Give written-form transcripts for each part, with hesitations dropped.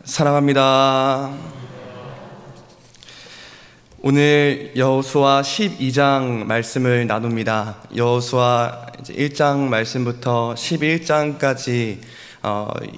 사랑합니다. 오늘 여호수아 12장 말씀을 나눕니다. 여호수아 1장 말씀부터 11장까지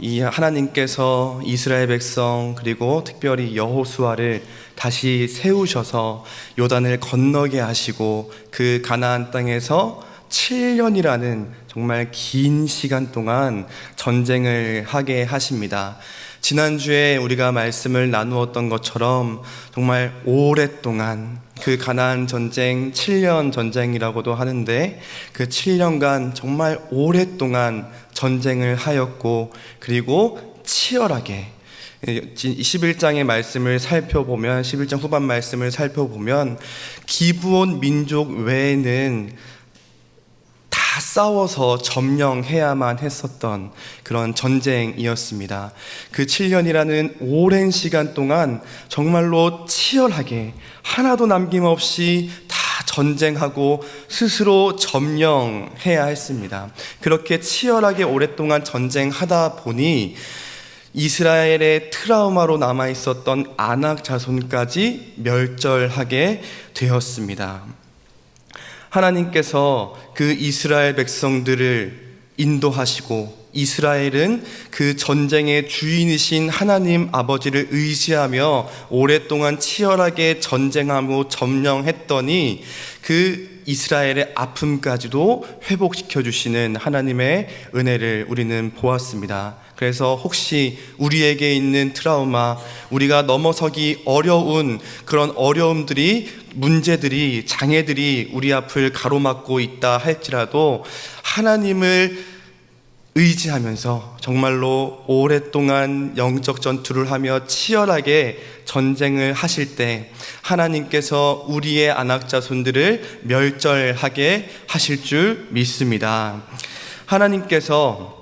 이 하나님께서 이스라엘 백성 그리고 특별히 여호수아를 다시 세우셔서 요단을 건너게 하시고 그 가나안 땅에서 7년이라는 정말 긴 시간 동안 전쟁을 하게 하십니다. 지난주에 우리가 말씀을 나누었던 것처럼 정말 오랫동안 그 가나안 전쟁 7년 전쟁이라고도 하는데 그 7년간 정말 오랫동안 전쟁을 하였고 그리고 치열하게 11장의 말씀을 살펴보면 11장 후반 말씀을 살펴보면 기브온 민족 외에는 다 싸워서 점령해야만 했었던 그런 전쟁이었습니다. 그 7년이라는 오랜 시간 동안 정말로 치열하게 하나도 남김없이 다 전쟁하고 스스로 점령해야 했습니다. 그렇게 치열하게 오랫동안 전쟁하다 보니 이스라엘의 트라우마로 남아있었던 아낙 자손까지 멸절하게 되었습니다. 하나님께서 그 이스라엘 백성들을 인도하시고 이스라엘은 그 전쟁의 주인이신 하나님 아버지를 의지하며 오랫동안 치열하게 전쟁하고 점령했더니 그 이스라엘의 아픔까지도 회복시켜 주시는 하나님의 은혜를 우리는 보았습니다. 그래서 혹시 우리에게 있는 트라우마, 우리가 넘어서기 어려운 그런 어려움들이, 문제들이, 장애들이 우리 앞을 가로막고 있다 할지라도 하나님을 의지하면서 정말로 오랫동안 영적 전투를 하며 치열하게 전쟁을 하실 때 하나님께서 우리의 아낙 자손들을 멸절하게 하실 줄 믿습니다. 하나님께서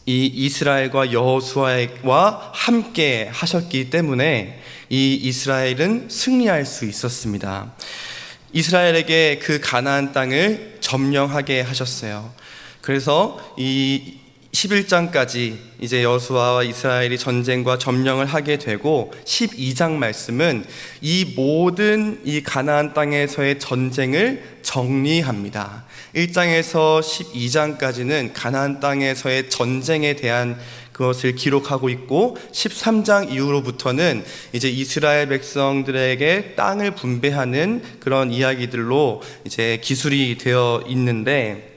이 이스라엘과 여호수아와 함께 하셨기 때문에 이 이스라엘은 승리할 수 있었습니다. 이스라엘에게 그 가나안 땅을 점령하게 하셨어요. 그래서 이 11장까지 이제 여호수아와 이스라엘이 전쟁과 점령을 하게 되고 12장 말씀은 이 모든 이 가나안 땅에서의 전쟁을 정리합니다. 1장에서 12장까지는 가나안 땅에서의 전쟁에 대한 그것을 기록하고 있고 13장 이후로부터는 이제 이스라엘 백성들에게 땅을 분배하는 그런 이야기들로 이제 기술이 되어 있는데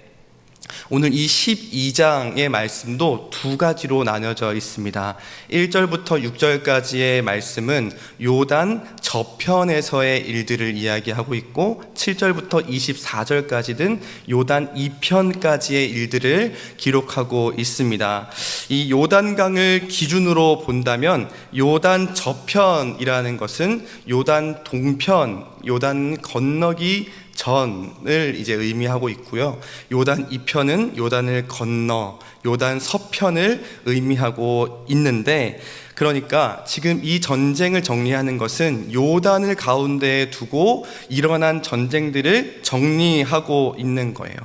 오늘 이 12장의 말씀도 두 가지로 나뉘어져 있습니다. 1절부터 6절까지의 말씀은 요단 저편에서의 일들을 이야기하고 있고 7절부터 24절까지는 요단 2편까지의 일들을 기록하고 있습니다. 이 요단강을 기준으로 본다면 요단 저편이라는 것은 요단 동편, 요단 건너기 전을 이제 의미하고 있고요. 요단 2편은 요단을 건너, 요단 서편을 의미하고 있는데, 그러니까 지금 이 전쟁을 정리하는 것은 요단을 가운데에 두고 일어난 전쟁들을 정리하고 있는 거예요.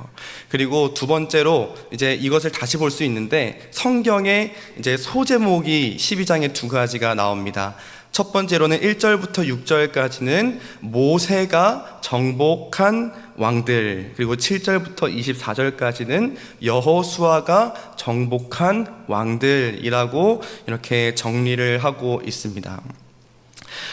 그리고 두 번째로 이제 이것을 다시 볼 수 있는데 성경에 이제 소제목이 12장에 두 가지가 나옵니다. 첫 번째로는 1절부터 6절까지는 모세가 정복한 왕들, 그리고 7절부터 24절까지는 여호수아가 정복한 왕들이라고 이렇게 정리를 하고 있습니다.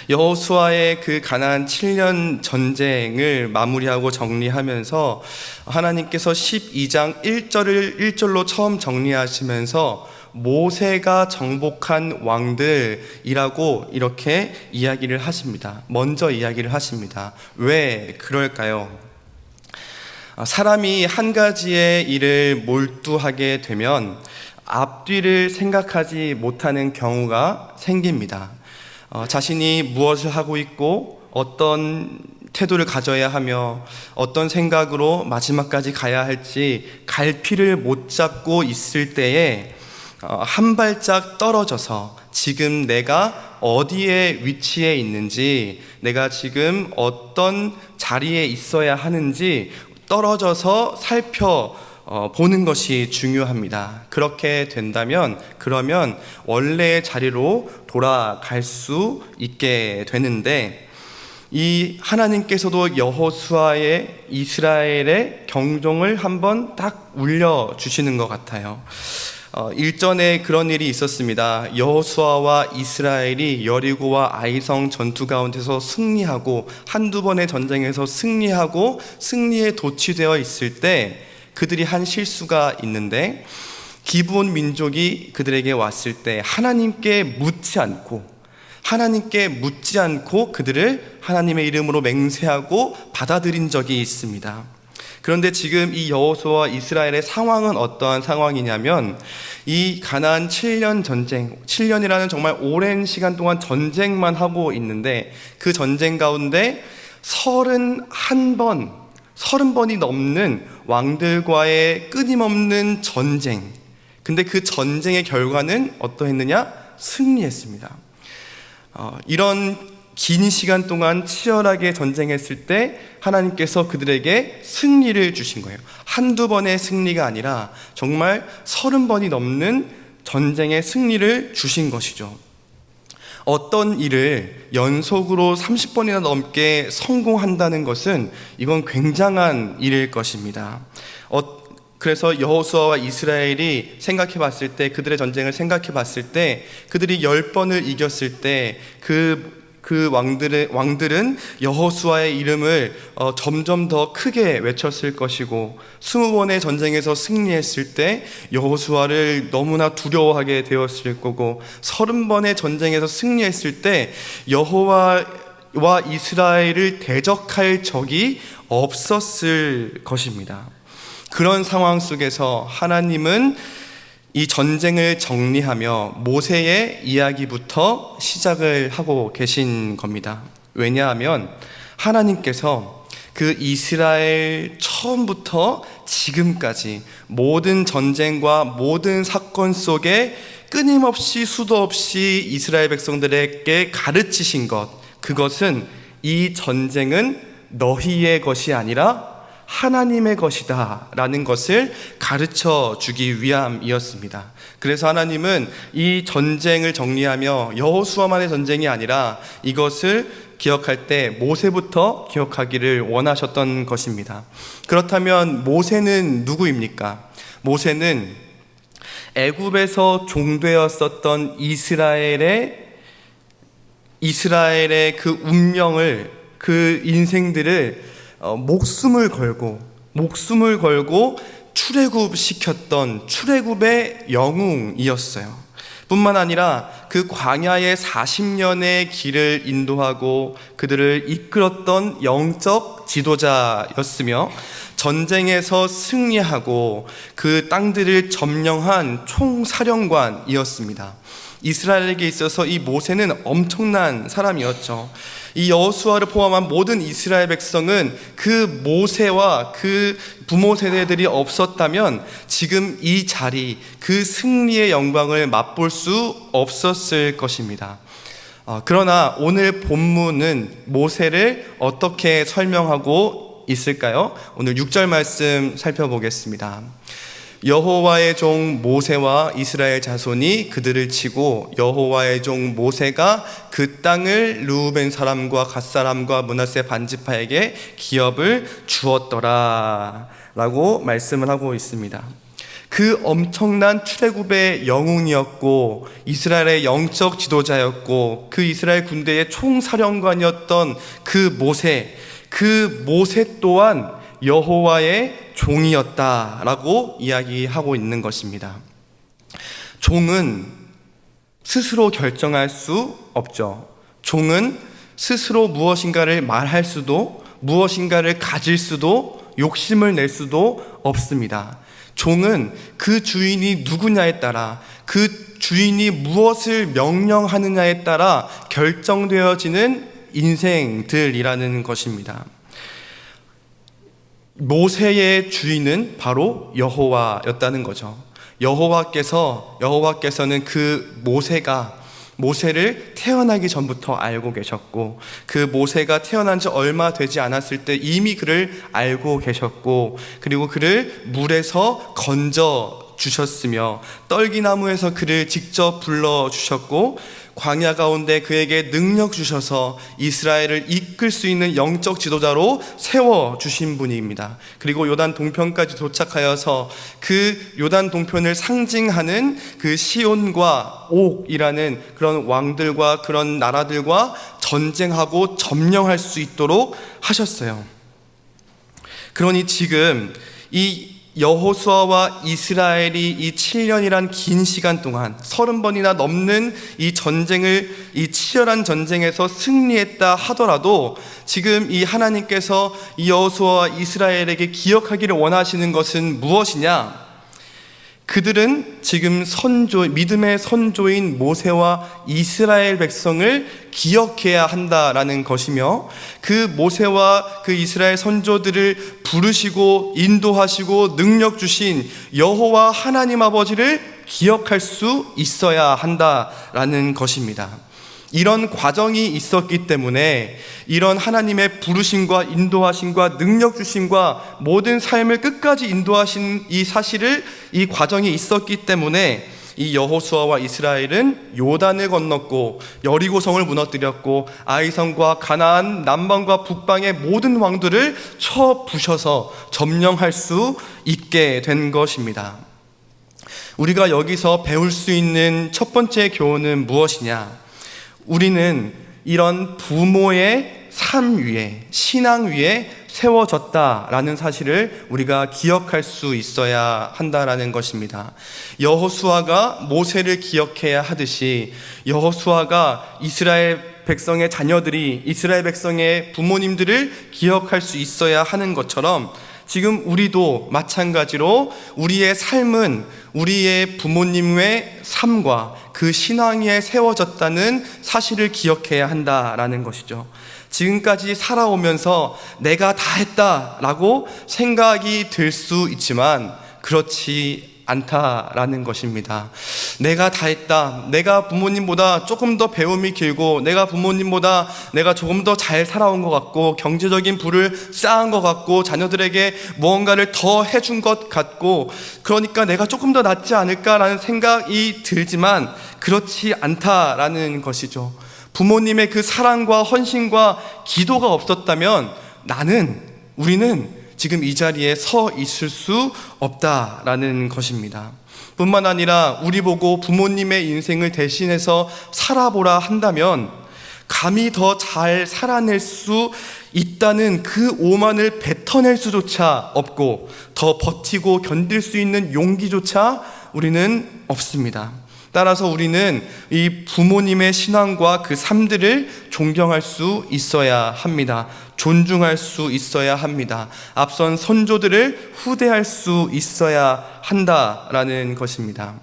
여호수아의 그 가나안 7년 전쟁을 마무리하고 정리하면서 하나님께서 12장 1절로 처음 정리하시면서 모세가 정복한 왕들이라고 이렇게 이야기를 하십니다. 먼저 이야기를 하십니다. 왜 그럴까요? 사람이 한 가지의 일을 몰두하게 되면 앞뒤를 생각하지 못하는 경우가 생깁니다. 자신이 무엇을 하고 있고 어떤 태도를 가져야 하며 어떤 생각으로 마지막까지 가야 할지 갈피를 못 잡고 있을 때에 한 발짝 떨어져서 지금 내가 어디에 위치해 있는지, 내가 지금 어떤 자리에 있어야 하는지 떨어져서 보는 것이 중요합니다. 그렇게 된다면 그러면 원래의 자리로 돌아갈 수 있게 되는데, 이 하나님께서도 여호수아의 이스라엘의 경종을 한번 딱 울려주시는 것 같아요. 일전에 그런 일이 있었습니다. 여호수아와 이스라엘이 여리고와 아이성 전투 가운데서 승리하고 한두 번의 전쟁에서 승리하고 승리에 도취되어 있을 때 그들이 한 실수가 있는데, 기브온 민족이 그들에게 왔을 때 하나님께 묻지 않고 그들을 하나님의 이름으로 맹세하고 받아들인 적이 있습니다. 그런데 지금 이 여호수아와 이스라엘의 상황은 어떠한 상황이냐면, 이 가나안 7년 전쟁, 7년이라는 정말 오랜 시간 동안 전쟁만 하고 있는데, 그 전쟁 가운데 30번이 넘는 왕들과의 끊임없는 전쟁. 근데 그 전쟁의 결과는 어떠했느냐? 승리했습니다. 이런 긴 시간 동안 치열하게 전쟁했을 때 하나님께서 그들에게 승리를 주신 거예요. 한두 번의 승리가 아니라 정말 30번이 넘는 전쟁의 승리를 주신 것이죠. 어떤 일을 연속으로 30번이나 넘게 성공한다는 것은 이건 굉장한 일일 것입니다. 그래서 여호수아와 이스라엘이 생각해 봤을 때, 그들의 전쟁을 생각해 봤을 때, 그들이 10번을 이겼을 때 그 왕들은 여호수아의 이름을 점점 더 크게 외쳤을 것이고, 20번의 전쟁에서 승리했을 때 여호수아를 너무나 두려워하게 되었을 거고, 30번의 전쟁에서 승리했을 때 여호와와 이스라엘을 대적할 적이 없었을 것입니다. 그런 상황 속에서 하나님은 이 전쟁을 정리하며 모세의 이야기부터 시작을 하고 계신 겁니다. 왜냐하면 하나님께서 그 이스라엘 처음부터 지금까지 모든 전쟁과 모든 사건 속에 끊임없이 수도 없이 이스라엘 백성들에게 가르치신 것, 그것은 이 전쟁은 너희의 것이 아니라 하나님의 것이다 라는 것을 가르쳐 주기 위함이었습니다. 그래서 하나님은 이 전쟁을 정리하며 여호수아만의 전쟁이 아니라 이것을 기억할 때 모세부터 기억하기를 원하셨던 것입니다. 그렇다면 모세는 누구입니까? 모세는 애굽에서 종되었었던 이스라엘의 그 운명을, 그 인생들을 목숨을 걸고 출애굽시켰던 출애굽의 영웅이었어요. 뿐만 아니라 그 광야의 40년의 길을 인도하고 그들을 이끌었던 영적 지도자였으며, 전쟁에서 승리하고 그 땅들을 점령한 총사령관이었습니다. 이스라엘에게 있어서 이 모세는 엄청난 사람이었죠. 이 여호수아를 포함한 모든 이스라엘 백성은 그 모세와 그 부모 세대들이 없었다면 지금 이 자리, 그 승리의 영광을 맛볼 수 없었을 것입니다. 그러나 오늘 본문은 모세를 어떻게 설명하고 있을까요? 오늘 6절 말씀 살펴보겠습니다. 여호와의 종 모세와 이스라엘 자손이 그들을 치고 여호와의 종 모세가 그 땅을 르우벤 사람과 갓 사람과 므낫세 반지파에게 기업을 주었더라 라고 말씀을 하고 있습니다. 그 엄청난 출애굽의 영웅이었고 이스라엘의 영적 지도자였고 그 이스라엘 군대의 총사령관이었던 그 모세 또한 여호와의 종이었다라고 이야기하고 있는 것입니다. 종은 스스로 결정할 수 없죠. 종은 스스로 무엇인가를 말할 수도, 무엇인가를 가질 수도, 욕심을 낼 수도 없습니다. 종은 그 주인이 누구냐에 따라, 그 주인이 무엇을 명령하느냐에 따라 결정되어지는 인생들이라는 것입니다. 모세의 주인은 바로 여호와였다는 거죠. 여호와께서는 그 모세가 모세를 태어나기 전부터 알고 계셨고, 그 모세가 태어난 지 얼마 되지 않았을 때 이미 그를 알고 계셨고, 그리고 그를 물에서 건져 주셨으며 떨기나무에서 그를 직접 불러 주셨고, 광야 가운데 그에게 능력 주셔서 이스라엘을 이끌 수 있는 영적 지도자로 세워주신 분입니다. 그리고 요단 동편까지 도착하여서 그 요단 동편을 상징하는 그 시온과 옥이라는 그런 왕들과 그런 나라들과 전쟁하고 점령할 수 있도록 하셨어요. 그러니 지금 이 여호수아와 이스라엘이 이 7년이란 긴 시간 동안 30번이나 넘는 이 전쟁을, 이 치열한 전쟁에서 승리했다 하더라도 지금 이 하나님께서 이 여호수아와 이스라엘에게 기억하기를 원하시는 것은 무엇이냐? 그들은 지금 믿음의 선조인 모세와 이스라엘 백성을 기억해야 한다라는 것이며, 그 모세와 그 이스라엘 선조들을 부르시고 인도하시고 능력 주신 여호와 하나님 아버지를 기억할 수 있어야 한다라는 것입니다. 이런 과정이 있었기 때문에 이런 하나님의 부르심과 인도하심과 능력 주심과 모든 삶을 끝까지 인도하신 이 사실을, 이 과정이 있었기 때문에 이 여호수아와 이스라엘은 요단을 건넜고 여리고성을 무너뜨렸고 아이성과 가나안 남방과 북방의 모든 왕들을 쳐 부셔서 점령할 수 있게 된 것입니다. 우리가 여기서 배울 수 있는 첫 번째 교훈은 무엇이냐? 우리는 이런 부모의 삶 위에, 신앙 위에 세워졌다라는 사실을 우리가 기억할 수 있어야 한다라는 것입니다. 여호수아가 모세를 기억해야 하듯이 여호수아가 이스라엘 백성의 자녀들이, 이스라엘 백성의 부모님들을 기억할 수 있어야 하는 것처럼, 지금 우리도 마찬가지로 우리의 삶은 우리의 부모님의 삶과 그 신앙 위에 세워졌다는 사실을 기억해야 한다라는 것이죠. 지금까지 살아오면서 내가 다 했다라고 생각이 들 수 있지만 그렇지 않다라는 것입니다. 내가 다 했다, 내가 부모님보다 조금 더 배움이 길고, 내가 부모님보다 내가 조금 더 잘 살아온 것 같고, 경제적인 부를 쌓은 것 같고, 자녀들에게 무언가를 더 해준 것 같고, 그러니까 내가 조금 더 낫지 않을까라는 생각이 들지만 그렇지 않다라는 것이죠. 부모님의 그 사랑과 헌신과 기도가 없었다면 우리는 지금 이 자리에 서 있을 수 없다라는 것입니다. 뿐만 아니라 우리 보고 부모님의 인생을 대신해서 살아보라 한다면 감히 더 잘 살아낼 수 있다는 그 오만을 뱉어낼 수조차 없고, 더 버티고 견딜 수 있는 용기조차 우리는 없습니다. 따라서 우리는 이 부모님의 신앙과 그 삶들을 존경할 수 있어야 합니다. 존중할 수 있어야 합니다. 앞선 선조들을 후대할 수 있어야 한다라는 것입니다.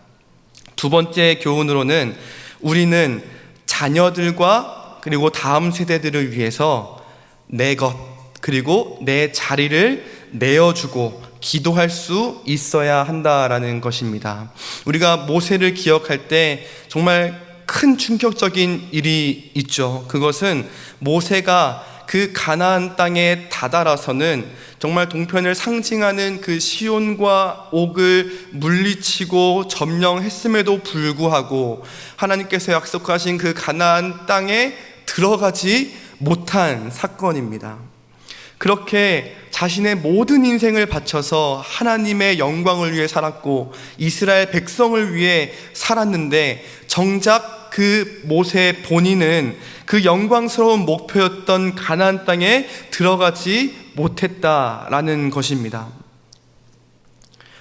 두 번째 교훈으로는 우리는 자녀들과 그리고 다음 세대들을 위해서 내 것, 그리고 내 자리를 내어주고 기도할 수 있어야 한다라는 것입니다. 우리가 모세를 기억할 때 정말 큰 충격적인 일이 있죠. 그것은 모세가 그 가나안 땅에 다다라서는 정말 동편을 상징하는 그 시온과 옥을 물리치고 점령했음에도 불구하고 하나님께서 약속하신 그 가나안 땅에 들어가지 못한 사건입니다. 그렇게 자신의 모든 인생을 바쳐서 하나님의 영광을 위해 살았고 이스라엘 백성을 위해 살았는데, 정작 그 모세 본인은 그 영광스러운 목표였던 가나안 땅에 들어가지 못했다라는 것입니다.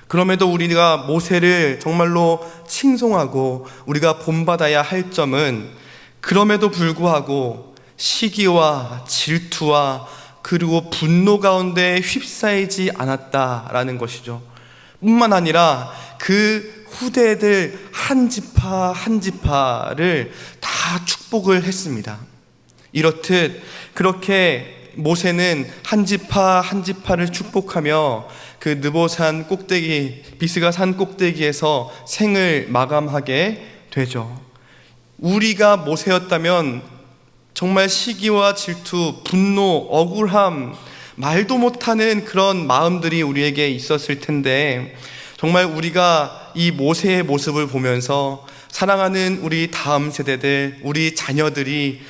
그럼에도 우리가 모세를 정말로 칭송하고 우리가 본받아야 할 점은, 그럼에도 불구하고 시기와 질투와 그리고 분노 가운데 휩싸이지 않았다라는 것이죠. 뿐만 아니라 그 후대들 한 지파 한 지파를 다 축복을 했습니다. 이렇듯 그렇게 모세는 한 지파 한 지파를 축복하며 그 느보산 꼭대기, 비스가 산 꼭대기에서 생을 마감하게 되죠. 우리가 모세였다면 정말 시기와 질투, 분노, 억울함, 말도 못하는 그런 마음들이 우리에게 있었을 텐데, 정말 우리가 이 모세의 모습을 보면서 사랑하는 우리 다음 세대들, 우리 자녀들이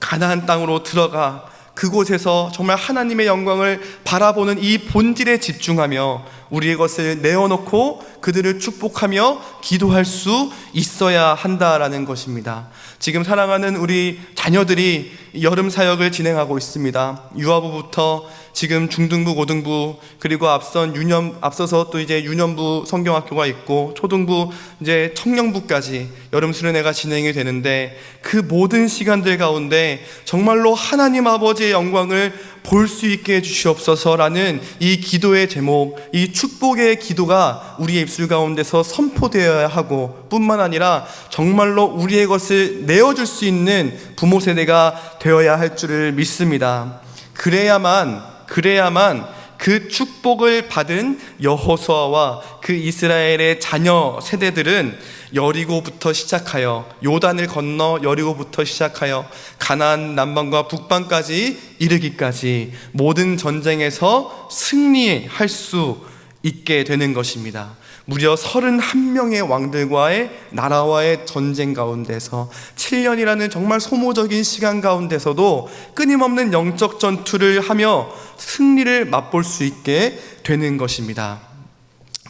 가나안 땅으로 들어가 그곳에서 정말 하나님의 영광을 바라보는 이 본질에 집중하며 우리의 것을 내어놓고 그들을 축복하며 기도할 수 있어야 한다라는 것입니다. 지금 사랑하는 우리 자녀들이 여름 사역을 진행하고 있습니다. 유아부부터 지금 중등부, 고등부, 그리고 앞서서 또 이제 유년부 성경학교가 있고 초등부, 이제 청년부까지 여름 수련회가 진행이 되는데, 그 모든 시간들 가운데 정말로 하나님 아버지의 영광을 볼 수 있게 해주시옵소서라는 이 기도의 제목, 이 축복의 기도가 우리의 입술 가운데서 선포되어야 하고, 뿐만 아니라 정말로 우리의 것을 내어줄 수 있는 부모 세대가 되어야 할 줄을 믿습니다. 그래야만 그 축복을 받은 여호수아와 그 이스라엘의 자녀 세대들은 여리고부터 시작하여 요단을 건너 여리고부터 시작하여 가나안 남방과 북방까지 이르기까지 모든 전쟁에서 승리할 수 있게 되는 것입니다. 무려 31명의 왕들과의 나라와의 전쟁 가운데서 7년이라는 정말 소모적인 시간 가운데서도 끊임없는 영적 전투를 하며 승리를 맛볼 수 있게 되는 것입니다.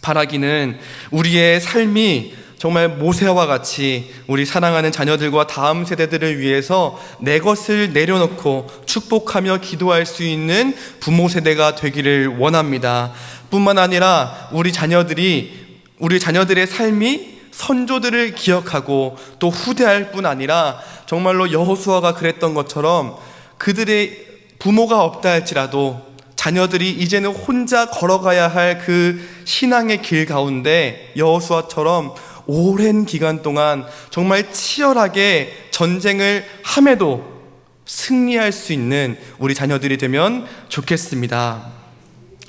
바라기는 우리의 삶이 정말 모세와 같이 우리 사랑하는 자녀들과 다음 세대들을 위해서 내 것을 내려놓고 축복하며 기도할 수 있는 부모 세대가 되기를 원합니다. 뿐만 아니라 우리 자녀들의 삶이 선조들을 기억하고 또 후대할 뿐 아니라 정말로 여호수아가 그랬던 것처럼 그들의 부모가 없다 할지라도 자녀들이 이제는 혼자 걸어가야 할 그 신앙의 길 가운데 여호수아처럼 오랜 기간 동안 정말 치열하게 전쟁을 함에도 승리할 수 있는 우리 자녀들이 되면 좋겠습니다.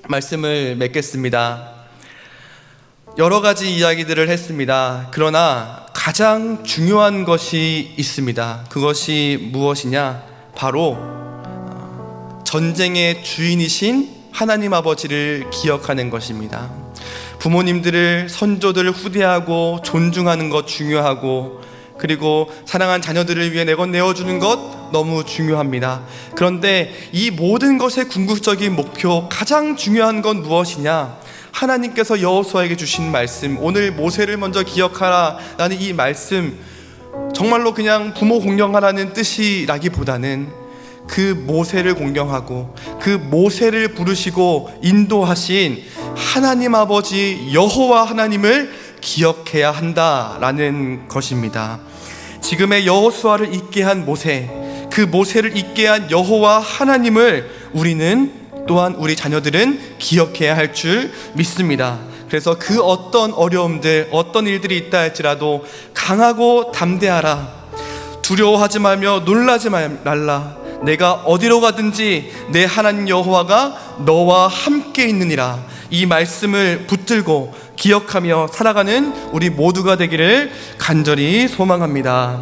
말씀을 맺겠습니다. 여러 가지 이야기들을 했습니다. 그러나 가장 중요한 것이 있습니다. 그것이 무엇이냐? 바로 전쟁의 주인이신 하나님 아버지를 기억하는 것입니다. 부모님들을, 선조들을 후대하고 존중하는 것 중요하고, 그리고 사랑한 자녀들을 위해 내 것 내어주는 것 너무 중요합니다. 그런데 이 모든 것의 궁극적인 목표, 가장 중요한 건 무엇이냐? 하나님께서 여호수아에게 주신 말씀, 오늘 모세를 먼저 기억하라 라는 이 말씀, 정말로 그냥 부모 공경하라는 뜻이라기보다는 그 모세를 공경하고 그 모세를 부르시고 인도하신 하나님 아버지 여호와 하나님을 기억해야 한다라는 것입니다. 지금의 여호수아를 있게 한 모세, 그 모세를 있게 한 여호와 하나님을 우리는 또한 우리 자녀들은 기억해야 할 줄 믿습니다. 그래서 그 어떤 어려움들, 어떤 일들이 있다 할지라도 강하고 담대하라. 두려워하지 말며 놀라지 말라. 내가 어디로 가든지 내 하나님 여호와가 너와 함께 있느니라. 이 말씀을 붙들고 기억하며 살아가는 우리 모두가 되기를 간절히 소망합니다.